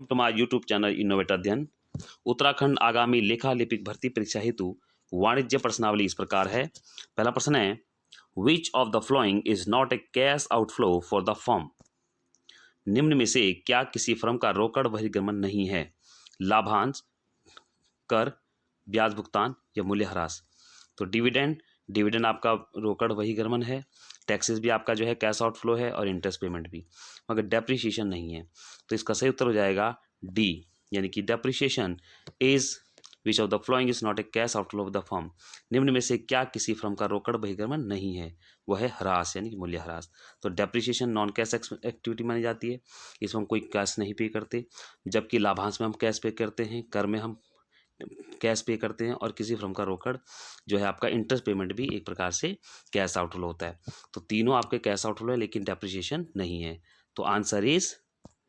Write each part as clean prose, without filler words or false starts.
तुम्हारा YouTube channel innovate अध्ययन। उत्तराखंड आगामी लेखा लिपिक भर्ती परीक्षा हेतु वाणिज्य प्रश्नावली इस प्रकार है। पहला प्रश्न है, which of the following is not a cash outflow for the firm. निम्न में से क्या किसी फर्म का रोकड़ बहिर्गमन नहीं है? लाभांश, कर, ब्याज भुगतान या मूल्यह्रास। तो डिविडेंड, डिविडेंड आपका रोकड़ बहिर्गमन है, टैक्सेस भी आपका जो है कैश आउटफ्लो है और इंटरेस्ट पेमेंट भी, मगर डेप्रिसिएशन नहीं है। तो इसका सही उत्तर हो जाएगा डी, यानी कि depreciation is which of the following is not a cash outflow of the firm. निम्न में से क्या किसी फर्म का रोकड़ बहिर्गमन नहीं है? वह है ह्रास, यानी कि मूल्यह्रास। तो डेप्रिसिएशन नॉन कैश एक्टिविटी मानी जाती है, इसमें हम कोई कैश नहीं पे करते, जबकि लाभांश में हम कैश पे करते हैं, कर में हम कैश पे करते हैं, और किसी फर्म का रोकड़ जो है आपका इंटरेस्ट पेमेंट भी एक प्रकार से कैश आउटफ्लो होता है। तो तीनों आपके कैश आउटफ्लो है, लेकिन डेप्रिसिएशन नहीं है। तो answer is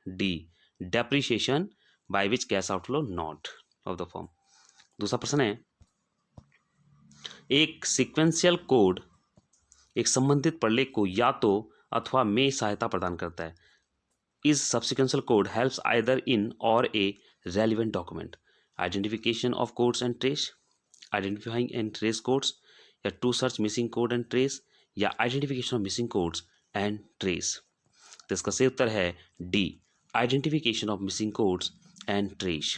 D, depreciation by which cash outflow not of the firm. दूसरा प्रश्न है, एक सीक्वेंशियल कोड एक संबंधित प्रलेख को या तो अथवा में सहायता प्रदान करता है। Is subsequential code helps either in or a relevant document, identification of codes and trace, identifying and trace codes, या to search missing code and trace, या identification of missing codes and trace। तो इसका सही उत्तर है D, identification of missing codes and trace।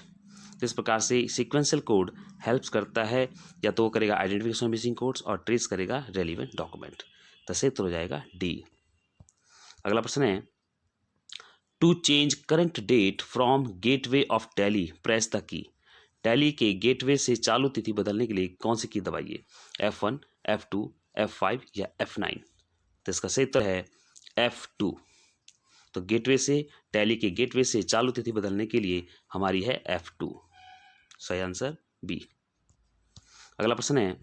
तो इस प्रकार से सीक्वेंशियल कोड हेल्प्स करता है, या तो वो करेगा आइडेंटिफिकेशन ऑफ मिसिंग कोड्स और ट्रेस करेगा रेलिवेंट डॉक्यूमेंट। तो सही उत्तर हो जाएगा डी। अगला प्रश्न है, to change current date from gateway of Tally press the key. Tally के गेटवे से चालू तिथि बदलने के लिए कौन सी की दबाइए? F1, F2, F5 या F9। तो इसका सही उत्तर है F2। तो गेटवे से, टैली के गेटवे से चालू तिथि बदलने के लिए हमारी है F2। सही आंसर बी। अगला प्रश्न है,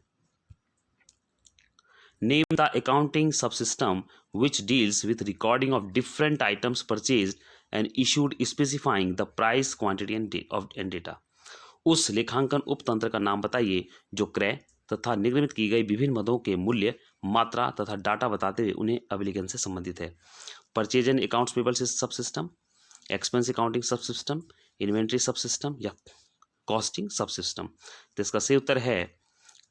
name the accounting subsystem which deals with recording of different items purchased and issued specifying the price, quantity and data। उस लेखांकन उपतंत्र का नाम बताइए जो क्रय तथा निर्गमित की गई विभिन्न मदों के मूल्य, मात्रा तथा डाटा बताते हुए उन्हें अभिलेखन से संबंधित है। परचेज एंड अकाउंट्स पेबल सब सिस्टम, एक्सपेंस अकाउंटिंग सब सिस्टम, इन्वेंट्री सब सिस्टम या कॉस्टिंग सब सिस्टम। तो इसका सही उत्तर है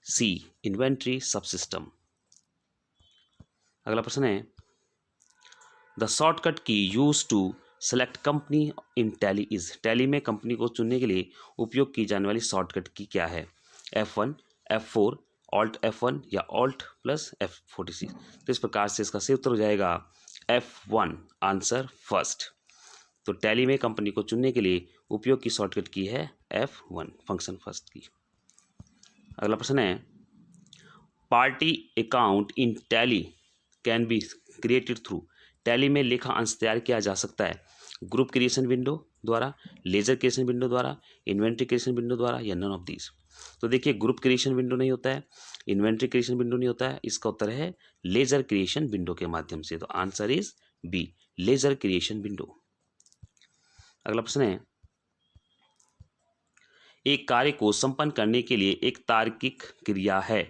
सी, इन्वेंट्री सब सिस्टम। अगला प्रश्न है, the shortcut key use to select company in Tally is. Tally में कंपनी को चुनने के लिए उपयोग की जाने वाली शॉर्टकट की क्या है? F1, F4, Alt F1 या Alt प्लस F46। तो इस प्रकार से इसका सही उत्तर हो जाएगा F1, आंसर फर्स्ट। तो टैली में कंपनी को चुनने के लिए उपयोग की शॉर्टकट की है F1, फंक्शन फर्स्ट की। अगला प्रश्न है, party account in tally can be created through. Tally में लेखा अंश तैयार किया जा सकता है ग्रुप क्रिएशन विंडो द्वारा, लेजर क्रिएशन विंडो द्वारा, इन्वेंट्री क्रिएशन विंडो द्वारा या नन ऑफ दीज। तो देखिए, ग्रुप क्रिएशन विंडो नहीं होता है, इन्वेंट्री क्रिएशन विंडो नहीं होता है, इसका उत्तर है लेजर क्रिएशन विंडो के माध्यम से। तो answer is B, ledger creation window. अगला प्रश्न है, एक कार्य को संपन्न करने के लिए एक तार्किक क्रिया है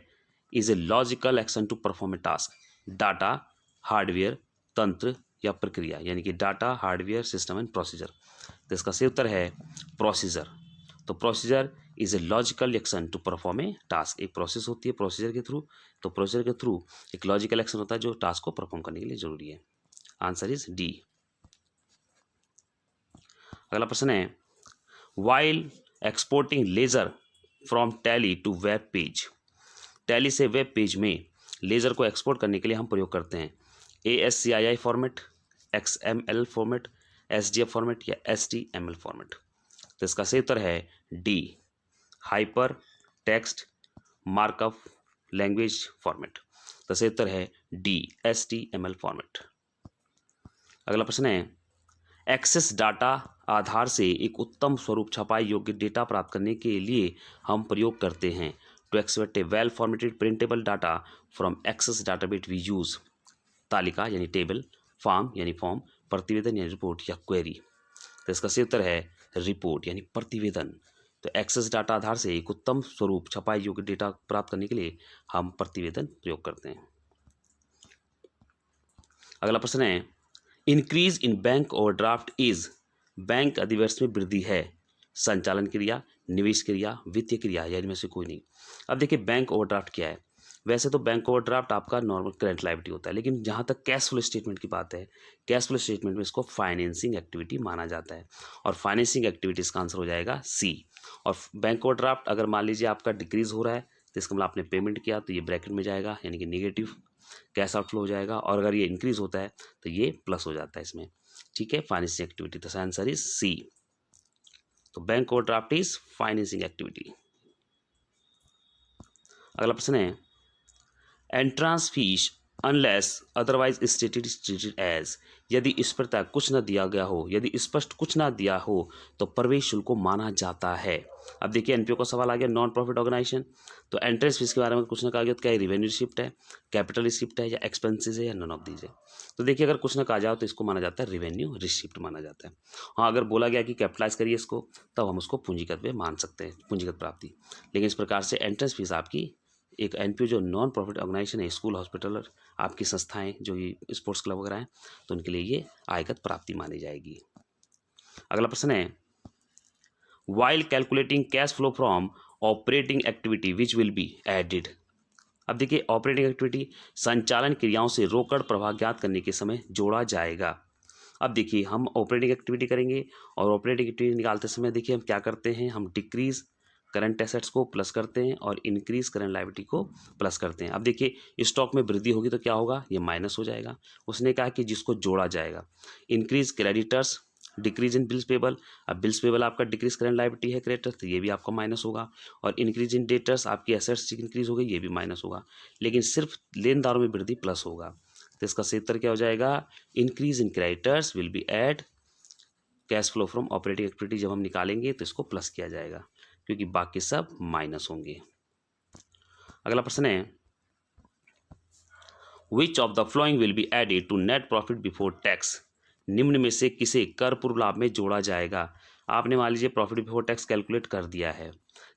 is a logical action to perform a task. Data, hardware, तंत्र या प्रक्रिया, यानी कि data, hardware, system and procedure. तो इसका सही उत्तर है प्रोसीजर। तो procedure is a logical action to perform a task. एक प्रोसेस होती है प्रोसीजर के थ्रू, तो प्रोसीजर के थ्रू एक लॉजिकल एक्शन होता है जो टास्क को परफॉर्म करने के लिए जरूरी है। Answer is D. अगला प्रश्न है, while exporting ledger from Tally to web page. Tally से वेब पेज में लेजर को एक्सपोर्ट करने के लिए हम प्रयोग करते हैं ASCII format, XML format, SDF format या HTML फॉर्मेट। तो इसका सही उत्तर है D, hyper text markup language format. तो सही उत्तर है डी, HTML फॉर्मेट। अगला प्रश्न है, एक्सेस डाटा आधार से एक उत्तम स्वरूप छपाई योग्य डेटा प्राप्त करने के लिए हम प्रयोग करते हैं to expect a well formatted printable data from Access database we use. तालिका यानी टेबल, फॉर्म यानी फॉर्म, प्रतिवेदन यानी रिपोर्ट या क्वेरी। तो इसका सही उत्तर है रिपोर्ट यानी प्रतिवेदन। तो एक्सेस डाटा आधार से एक उत्तम स्वरूप छपाई योग्य डेटा प्राप्त करने के लिए हम प्रतिवेदन प्रयोग करते हैं। अगला प्रश्न है, increase in bank overdraft is bank अधिवर्ष में वृद्धि है, संचालन क्रिया, निवेश क्रिया, वित्तीय क्रिया या इनमें से कोई नहीं। अब देखिए बैंक ओवरड्राफ्ट क्या है। वैसे तो बैंक ओवरड्राफ्ट आपका नॉर्मल करंट लायबिलिटी होता है, लेकिन जहाँ तक कैश फ्लो स्टेटमेंट की बात है, कैश फ्लो स्टेटमेंट में इसको फाइनेंसिंग एक्टिविटी माना जाता है और फाइनेंसिंग एक्टिविटीज़ का आंसर हो जाएगा सी। और बैंक ओवरड्राफ्ट अगर मान लीजिए आपका डिक्रीज हो रहा है तो इसका मतलब आपने पेमेंट किया तो ये ब्रैकेट में जाएगा, यानी कि नेगेटिव कैश आउटफ्लो हो जाएगा, और अगर ये इंक्रीज होता है तो ये प्लस हो जाता है इसमें। ठीक है, फाइनेंसिंग एक्टिविटी, तो आंसर इज सी। तो bank overdraft is financing activity. अगला प्रश्न है entrance fees unless otherwise stated treated as, यदि इस प्रकार कुछ न दिया गया हो, यदि स्पष्ट कुछ ना दिया हो तो प्रवेश शुल्क को माना जाता है। अब देखिए एनपीओ का सवाल आ गया, नॉन प्रॉफिट ऑर्गेनाइजेशन, तो एंट्रेंस फीस के बारे में कुछ ना कहा गया तो क्या रिवेन्यू रिसिप्ट है, कैपिटल रिसिप्ट है, या एक्सपेंसेस है, या नन ऑफ दीज है। तो देखिए अगर कुछ ना कहा जाओ तो इसको माना जाता है रिवेन्यू रिसिप्ट माना जाता है। हाँ, अगर बोला गया कि कैपिटलाइज करिए इसको तब हम उसको पूंजीगत में मान सकते हैं, पूंजीगत प्राप्ति। लेकिन इस प्रकार से एंट्रेंस फीस आपकी एक एनपीओ जो नॉन प्रॉफिट ऑर्गेनाइजेशन है, स्कूल, हॉस्पिटल और आपकी संस्थाएं जो ये स्पोर्ट्स क्लब वगैरह हैं, तो उनके लिए ये आयगत प्राप्ति मानी जाएगी। अगला प्रश्न है while calculating cash flow from operating activity which will be added. अब देखिए ऑपरेटिंग एक्टिविटी संचालन क्रियाओं से रोकड़ प्रवाह ज्ञात करने के समय जोड़ा जाएगा। अब देखिए हम ऑपरेटिंग एक्टिविटी करेंगे और ऑपरेटिंग एक्टिविटी निकालते समय देखिए हम क्या करते हैं, हम डिक्रीज करंट एसेट्स को प्लस करते हैं और इंक्रीज करंट लायबिलिटी को प्लस करते हैं। अब देखिए स्टॉक में वृद्धि होगी तो क्या होगा, ये माइनस हो जाएगा। उसने कहा कि जिसको जोड़ा जाएगा, increase creditors, decrease in bills payable, अब बिल्स पेबल आपका डिक्रीज करंट लायबिलिटी है क्रेडिटर, तो ये भी आपका माइनस होगा, और इंक्रीज इन डेटर्स आपकी एसेट्स इंक्रीज हो गई, ये भी माइनस होगा, लेकिन सिर्फ लेनदारों में वृद्धि प्लस होगा। तो इसका सही उत्तर क्या हो जाएगा, increase in creditors will be add cash flow from operating activity, जब हम निकालेंगे तो इसको प्लस किया जाएगा क्योंकि बाकी सब माइनस होंगे। अगला प्रश्न है which of the following will be added to net profit before tax, निम्न में से किसे कर पूर्व लाभ में जोड़ा जाएगा। आपने मान लीजिए प्रॉफिट बिफोर टैक्स कैलकुलेट कर दिया है।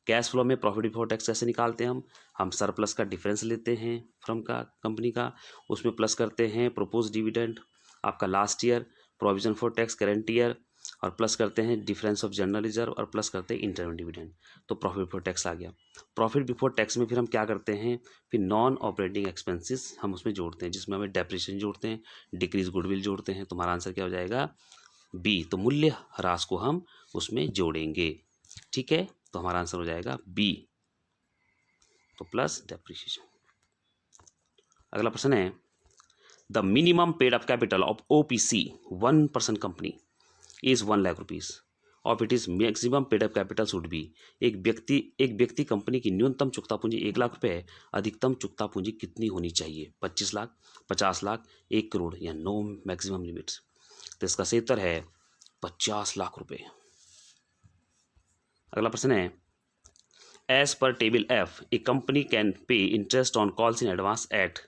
कैश फ्लो में प्रॉफिट बिफोर टैक्स कैसे निकालते हैं, हम सरप्लस का डिफरेंस लेते हैं फ्रॉम का कंपनी का, उसमें प्लस करते हैं प्रोपोज डिविडेंड आपका last year, provision for tax current year, और प्लस करते हैं डिफरेंस ऑफ जनरल रिजर्व, और प्लस करते हैं इंटरनल डिविडेंड, तो प्रॉफिट बिफोर टैक्स आ गया। प्रॉफिट बिफोर टैक्स में फिर हम क्या करते हैं, फिर नॉन ऑपरेटिंग एक्सपेंसेस हम उसमें जोड़ते हैं, जिसमें हमें डेप्रिसिएशन जोड़ते हैं, डिक्रीज गुडविल जोड़ते हैं। तुम्हारा आंसर क्या हो जाएगा, बी। तो मूल्य ह्रास को हम उसमें जोड़ेंगे। ठीक है, तो हमारा आंसर हो जाएगा बी, तो प्लस डेप्रिसिएशन। अगला प्रश्न है the minimum paid up capital of OPC 1% company is 1 lakh rupees of it is maximum paid up capital should be. एक व्यक्ति कंपनी की न्यूनतम चुकता पूंजी 1 लाख रुपए है, अधिकतम चुकता पूंजी कितनी होनी चाहिए, 25 लाख, 50 लाख, 1 करोड़, या नो मैक्सिमम लिमिट्स। तो इसका सही उत्तर है 50 लाख रुपए। अगला प्रश्न है as per table F a company can pay interest on calls in advance at,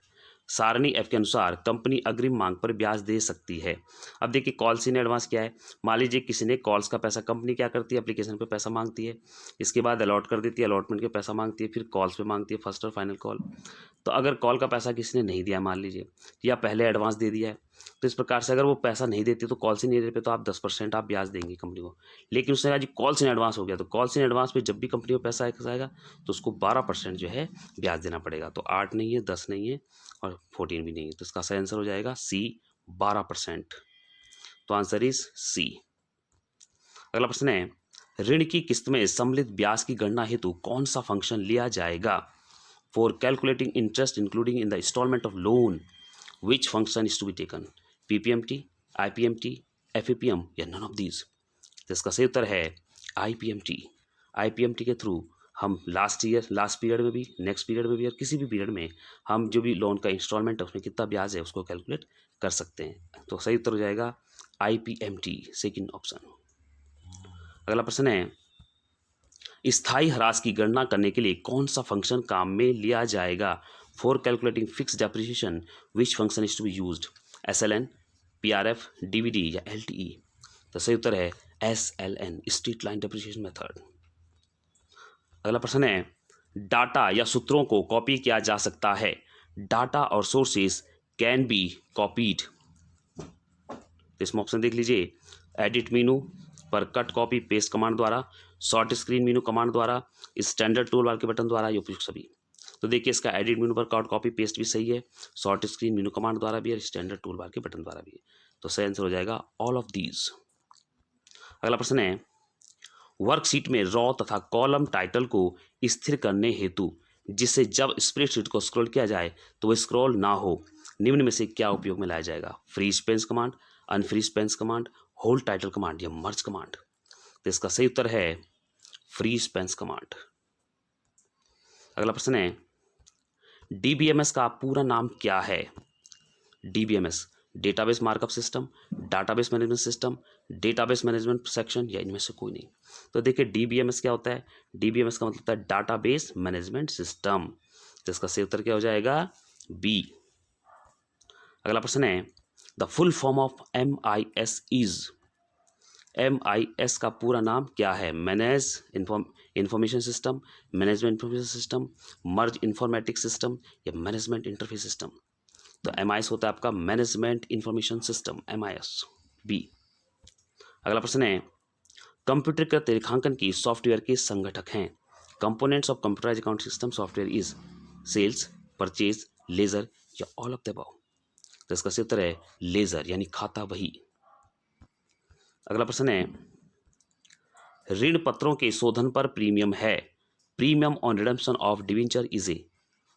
सारणी F के अनुसार कंपनी अग्रिम मांग पर ब्याज दे सकती है। अब देखिए कॉल्स इन एडवांस क्या है, मान लीजिए किसी ने कॉल्स का पैसा, कंपनी क्या करती है, एप्लीकेशन पे पैसा मांगती है, इसके बाद अलॉट कर देती है, अलॉटमेंट के पैसा मांगती है, फिर कॉल्स पे मांगती है, फर्स्ट और फाइनल कॉल। तो अगर कॉल का पैसा किसी ने नहीं दिया मान लीजिए, या पहले एडवांस दे दिया है, तो इस प्रकार से अगर वो पैसा नहीं देती तो कॉल्स इन एरिया पे तो आप 10% आप ब्याज देंगे कंपनी को। लेकिन उसने कहा जी कॉल्स इन एडवांस हो गया, तो कॉल्स इन एडवांस पे जब भी कंपनी को पैसा आएगा तो उसको 12% जो है ब्याज देना पड़ेगा। तो 8 नहीं है, 10 नहीं है, और 14 भी नहीं है, तो इसका सही आंसर हो जाएगा सी, 12%। तो आंसर इज सी। अगला प्रश्न है ऋण की किस्त में सम्मिलित ब्याज की गणना हेतु कौन सा फंक्शन लिया जाएगा for calculating interest including in the installment of loan, which function is to be taken, PPMT, IPMT, FAPM, या नन ऑफ दीज। तो इसका सही उत्तर है IPMT। IPMT के थ्रू हम लास्ट पीरियड में भी, नेक्स्ट पीरियड में भी, और किसी भी पीरियड में हम जो भी लोन का इंस्टॉलमेंट है उसमें कितना ब्याज है उसको कैलकुलेट कर सकते हैं। तो सही उत्तर हो जाएगा IPMT, सेकंड ऑप्शन। अगला प्रश्न है स्थायी ह्रास की गणना करने के लिए कौन सा फंक्शन काम में लिया जाएगा for calculating fix depreciation, which function is to be used, SLN, PRF, DVD, या LTE। तो सही उत्तर है SLN, straight line depreciation method. अगला प्रश्न है डाटा या सूत्रों को कॉपी किया जा सकता है, डाटा और सोर्सेस कैन बी कॉपीड। तो इसमें ऑप्शन देख लीजिए एडिट मीनू पर कट कॉपी पेस्ट कमांड द्वारा, शॉर्ट स्क्रीन मीनू कमांड द्वारा, स्टैंडर्ड टूल बार के बटन द्वारा, या उपयुक्त सभी। तो देखिए इसका एडिट मीनू पर कट कॉपी पेस्ट भी सही है, शॉर्ट स्क्रीन मीनू कमांड द्वारा भी है, स्टैंडर्ड टूल बार के बटन द्वारा भी है। तो सही आंसर हो जाएगा ऑल ऑफ दीज। अगला प्रश्न है वर्कशीट में रॉ तथा कॉलम टाइटल को स्थिर करने हेतु जिससे जब स्प्रेडशीट को स्क्रॉल किया जाए तो वह स्क्रॉल ना हो, निम्न में से क्या उपयोग में लाया जाएगा? Freeze panes command, unfreeze panes command, hold title command या मर्ज कमांड। तो इसका सही उत्तर है फ्रीज पेंस कमांड। अगला प्रश्न है डीबीएमएस का पूरा नाम क्या है? DBMS database markup system, database management system, database management section, या इनमें से कोई नहीं। तो देखिए डीबीएमएस क्या होता है? डीबीएमएस का मतलब होता है डाटाबेस मैनेजमेंट सिस्टम। तो इसका सही उत्तर क्या हो जाएगा? बी। अगला प्रश्न है the full form of MIS is. MIS का पूरा नाम क्या है? Manage information system, management information system, merge informatic system, या मैनेजमेंट इंटरफेस सिस्टम। तो MIS होता है आपका मैनेजमेंट इंफॉर्मेशन सिस्टम, MIS, बी। अगला प्रश्न है कंप्यूटरीकृत रेखांकन की सॉफ्टवेयर के संगठक हैं। Components of computerise account system software is sales, purchase, ledger, or all of the above. तो इसका सही उत्तर है लेजर यानी खाता बही। अगला प्रश्न है ऋण पत्रों के शोधन पर प्रीमियम है। Premium on redemption of debenture is a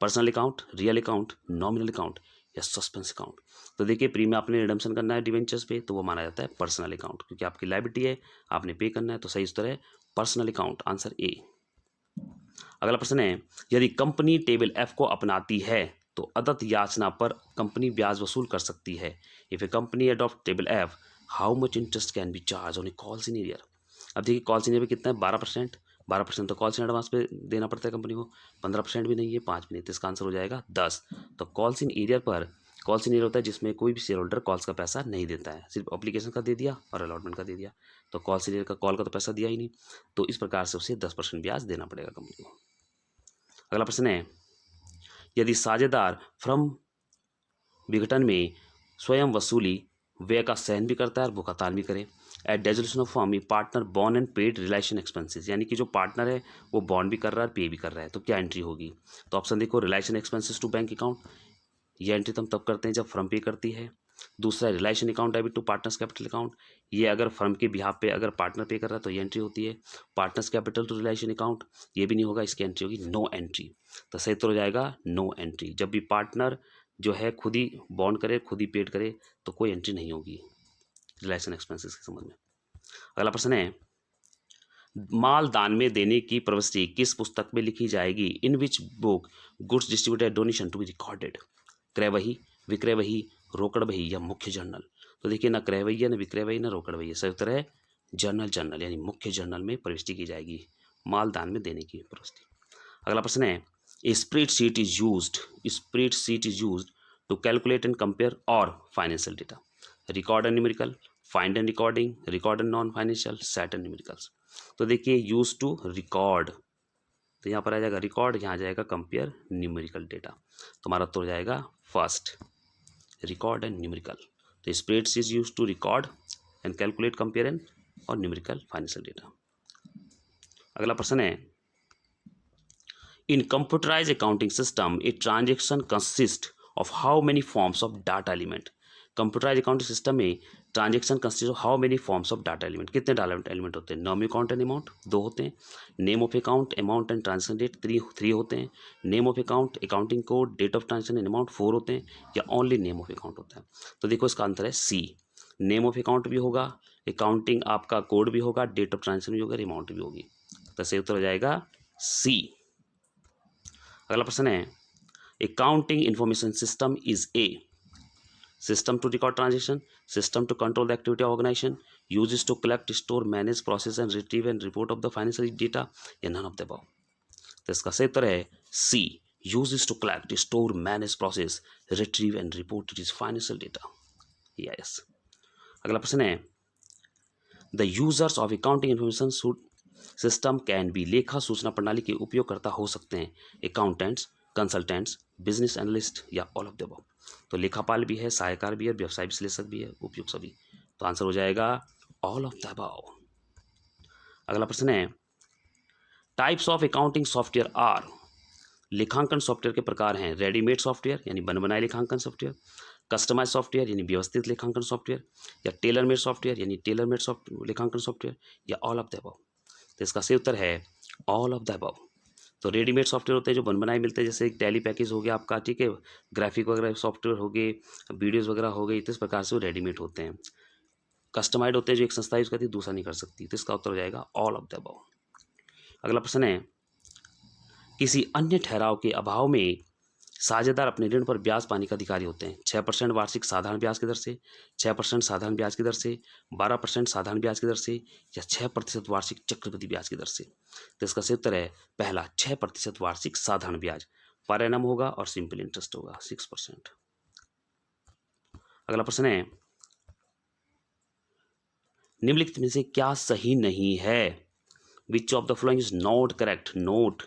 personal account, real account, nominal account, या सस्पेंस अकाउंट। तो देखिए प्रीमियम आपने रिडम्पशन करना है डिवेंचर्स पे तो वो माना जाता है पर्सनल अकाउंट, क्योंकि आपकी लायबिलिटी है, आपने पे करना है। तो सही उत्तर है पर्सनल अकाउंट, आंसर ए। अगला प्रश्न है यदि कंपनी टेबल F को अपनाती है तो अदत्त याचना पर कंपनी ब्याज वसूल कर सकती है। If A company adopt table F how much interest can be charge on A call in arrear. अब देखिए कॉल इन एरियर पे कितना है? 12%। 12% तो कॉल इन एडवांस पे देना पड़ता है कंपनी को। 15% भी नहीं है, 5 भी नहीं, तो इसका आंसर हो जाएगा 10। तो कॉल इन एरियर पर कॉल इन एरियर होता है जिसमें कोई भी शेयर होल्डर कॉल्स का पैसा नहीं देता है, सिर्फ एप्लीकेशन का दे दिया और अलॉटमेंट का दे दिया। तो कॉल इन एरियर का कॉल का तो पैसा दिया ही नहीं, तो इस प्रकार से उसे 10% ब्याज देना पड़ेगा कंपनी को। अगला प्रश्न है यदि साझेदार फर्म विघटन में स्वयं वसूली व्यय का सहन भी करता है और भुगतान भी करे। At dissolution of firm partner bond and paid relation expenses, यानी कि जो पार्टनर है वो बॉन्ड भी कर रहा है और पे भी कर रहा है, तो क्या एंट्री होगी? तो ऑप्शन देखो relation expenses to bank account, ये एंट्री तो हम तब करते हैं जब फर्म पे करती है। दूसरा relation account debit to partners capital account, ये अगर फर्म के बिहाफ पे अगर पार्टनर पे कर रहा है तो ये एंट्री होती है। Partners capital to relation account, ये भी नहीं होगा, इसकी एंट्री होगी नो एंट्री। तो सही तो हो जाएगा नो एंट्री। जब भी पार्टनर जो है खुद ही बॉन्ड करे, खुद ही पेड करे, तो कोई एंट्री नहीं होगी रिलेशन एक्सपेंसेस के संबंध में। अगला प्रश्न है माल दान में देने की प्रवृत्ति किस पुस्तक में लिखी जाएगी? In which book goods distributed donation to be recorded. क्रय वही, विक्रय वही, रोकड़ वही, या मुख्य जर्नल। तो देखिए ना क्रय वही है, ना विक्रय वही, ना रोकड़ वही है। सही उत्तर है जर्नल यानी मुख्य जर्नल में प्रविष्टि की जाएगी माल दान में देने की प्रवृत्ति। अगला प्रश्न है spreadsheet is used to calculate and compare और financial data. Record and numerical, find and recording, record and non financial, set and numericals. तो देखिए यूज टू रिकॉर्ड, तो यहाँ पर आ जाएगा रिकॉर्ड, यहाँ आ जाएगा कंपेयर न्यूमेरिकल डेटा। तो हमारा उत्तर हो जाएगा फर्स्ट रिकॉर्ड एंड न्यूमेरिकल। तो spreads is use to record and calculate, compare and और न्यूमेरिकल फाइनेंशियल डेटा। अगला प्रश्न है in computerise accounting system a transaction consist of how many forms of data element. Computerise accounting system में transaction consist of how many forms of data element, कितने data element होते हैं? Name account and amount 2 होते हैं, name of account, amount and transaction date 3 होते हैं, name of account, accounting code, date of transaction and amount 4 होते हैं, या ओनली नेम ऑफ अकाउंट होता है? तो देखो इसका आंसर है सी, नेम ऑफ अकाउंट भी होगा, अकाउंटिंग आपका कोड भी होगा, डेट ऑफ ट्रांजेक्शन भी होगा, अमाउंट भी होगी। तो सही उत्तर हो जाएगा सी। अगला प्रश्न है accounting information system is a system to record transaction, system to control the activity of organization, uses to collect, store, manage, process and retrieve and report of the financial data, या none of the above। तो इसका सही उत्तर है C, uses to collect, store, manage, process, retrieve and report its financial data। yes। अगला प्रश्न है the users of accounting information system can be लेखा सूचना प्रणाली के उपयोगकर्ता हो सकते हैं accountants, कंसल्टेंट्स, बिजनेस एनालिस्ट, या ऑल ऑफ द अबव। तो लेखापाल भी है, सहायकार भी है, व्यवसाय विश्लेषक भी है, उपयुक्त सभी। तो आंसर हो जाएगा ऑल ऑफ द अबव। अगला प्रश्न है types of accounting software are. लेखांकन सॉफ्टवेयर के प्रकार हैं रेडीमेड सॉफ्टवेयर यानी बन बनाए लेखांकन सॉफ्टवेयर, कस्टमाइज सॉफ्टवेयर यानी व्यवस्थित लेखांकन सॉफ्टवेयर, या टेलर मेड सॉफ्टवेयर यानी टेलर मेड लेखांकन सॉफ्टवेयर, या ऑल ऑफ द अबव। तो इसका सही उत्तर है ऑल ऑफ द अबव। तो रेडीमेड सॉफ्टवेयर होते हैं जो बन बनाए मिलते हैं, जैसे एक टैली पैकेज हो गया आपका, ठीक है, ग्राफिक वगैरह सॉफ्टवेयर हो गए, वीडियोज़ वगैरह हो गई, तो इस प्रकार से वो रेडीमेड होते हैं। कस्टमाइज होते हैं जो एक संस्था यूज़ करती है, दूसरा नहीं कर सकती, तो इसका उत्तर हो जाएगा ऑल ऑफ द अबव। अगला प्रश्न है किसी अन्य ठहराव के अभाव में साझेदार अपने ऋण पर ब्याज पाने का अधिकारी होते हैं 6% वार्षिक साधारण ब्याज की दर से, 6% साधारण ब्याज की दर से, 12% साधारण ब्याज की दर से, या 6% वार्षिक चक्रवृद्धि ब्याज की दर से। तो इसका सही उत्तर है पहला 6% वार्षिक साधारण ब्याज, पर एनम होगा और सिंपल इंटरेस्ट होगा 6%। अगला प्रश्न है निम्नलिखित में से क्या सही नहीं है? Which of the following is not correct? Note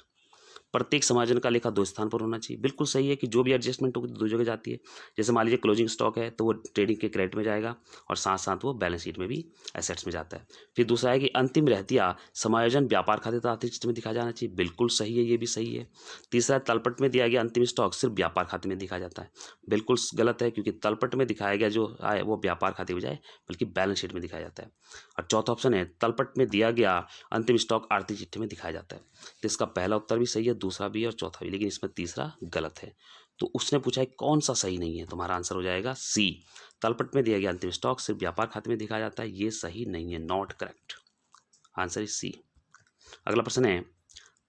प्रत्येक समायोजन का लेखा दो स्थान पर होना चाहिए। बिल्कुल सही है कि जो भी एडजस्टमेंट होगी दो जगह जाती है। जैसे मान लीजिए क्लोजिंग स्टॉक है तो वो ट्रेडिंग के क्रेडिट में जाएगा और साथ साथ वो बैलेंस शीट में भी एसेट्स में जाता है। फिर दूसरा है कि अंतिम रहतिया समायोजन व्यापार खाते तथा आर्थिक चित्र में दिखाया जाना चाहिए। बिल्कुल सही है, ये भी सही है। तीसरा तलपट में दिया गया अंतिम स्टॉक सिर्फ व्यापार खाते में दिखाया जाता है। बिल्कुल गलत है, क्योंकि तलपट में दिखाया गया जो है वो व्यापार खाते में जाए बल्कि बैलेंस शीट में दिखाया जाता है। और चौथा ऑप्शन है तलपट में दिया गया अंतिम स्टॉक आर्थिक चिट्ठी में दिखाया जाता है। तो इसका पहला उत्तर भी सही है, दूसरा भी और चौथा भी, लेकिन इसमें तीसरा गलत है। तो उसने पूछा है कौन सा सही नहीं है, तुम्हारा आंसर हो जाएगा सी, तलपट में दिया गया अंतिम स्टॉक सिर्फ व्यापार खाते में दिखाया जाता है, ये सही नहीं है, not correct. Answer is C. अगला प्रश्न है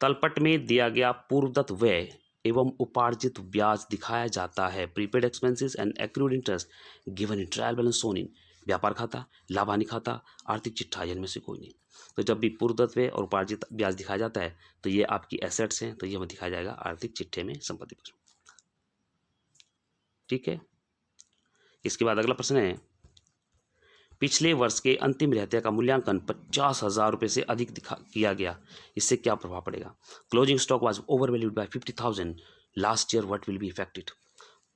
तलपट में दिया गया पूर्वदत्त व्यय एवं उपार्जित ब्याज दिखाया जाता है prepaid expenses and accrued interest given in trial balance shown in व्यापार खाता, लाभानी खाता, आर्थिक चिट्ठा, इनमें से कोई नहीं। तो जब भी पूर्वदत्त व्यय और उपार्जित ब्याज दिखाया जाता है तो ये आपकी एसेट्स हैं, तो ये हमें दिखाया जाएगा आर्थिक चिट्ठे में संपत्ति पर। ठीक है, इसके बाद अगला प्रश्न है पिछले वर्ष के अंतिम रहतिया का मूल्यांकन 50,000 रुपये से अधिक किया गया, इससे क्या प्रभाव पड़ेगा? Closing stock was over valued bye 50,000 last year, what will be affected?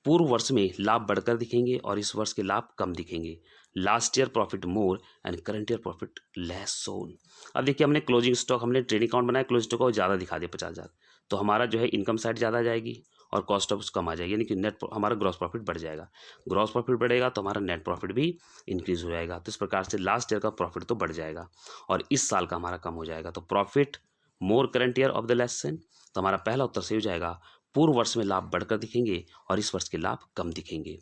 पूर्व वर्ष में लाभ बढ़कर दिखेंगे और इस वर्ष के लाभ कम दिखेंगे। Last year profit more and current year profit less shown. अब देखिए हमने क्लोजिंग स्टॉक, हमने ट्रेडिंग अकाउंट बनाया, क्लोजिंग स्टॉक को ज़्यादा दिखा दिया 50,000, तो हमारा जो है इनकम साइड ज़्यादा जाएगी और कॉस्ट ऑफ कम आ जाएगी, यानी कि नेट हमारा ग्रॉस प्रॉफिट बढ़ जाएगा। ग्रॉस प्रॉफिट बढ़ेगा तो हमारा नेट प्रॉफिट भी इंक्रीज हो जाएगा। तो इस प्रकार से लास्ट ईयर का प्रॉफिट तो बढ़ जाएगा और इस साल का हमारा कम हो जाएगा। तो profit more current year of the less Sen, तो हमारा पहला उत्तर सही हो जाएगा, पूर्व वर्ष में लाभ बढ़कर दिखेंगे और इस वर्ष के लाभ कम दिखेंगे।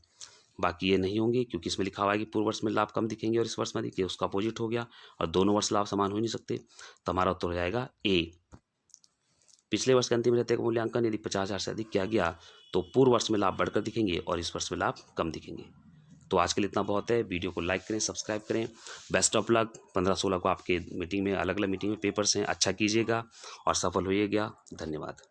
बाकी ये नहीं होंगे क्योंकि इसमें लिखा हुआ है कि पूर्व वर्ष में लाभ कम दिखेंगे और इस वर्ष में दिखेंगे, उसका अपोजिट हो गया और दोनों वर्ष लाभ समान हो नहीं सकते। तो हमारा उत्तर हो जाएगा ए। पिछले वर्ष के अंतिम रहते का मूल्यांकन यदि 50,000 से अधिक किया गया तो पूर्व वर्ष में लाभ बढ़कर दिखेंगे और इस वर्ष में लाभ कम दिखेंगे। तो आज के लिए इतना बहुत है। वीडियो को लाइक करें, सब्सक्राइब करें। Best of luck. 15-16 को आपके मीटिंग में, अलग अलग मीटिंग में पेपर्स हैं, अच्छा कीजिएगा और सफल होइएगा। धन्यवाद।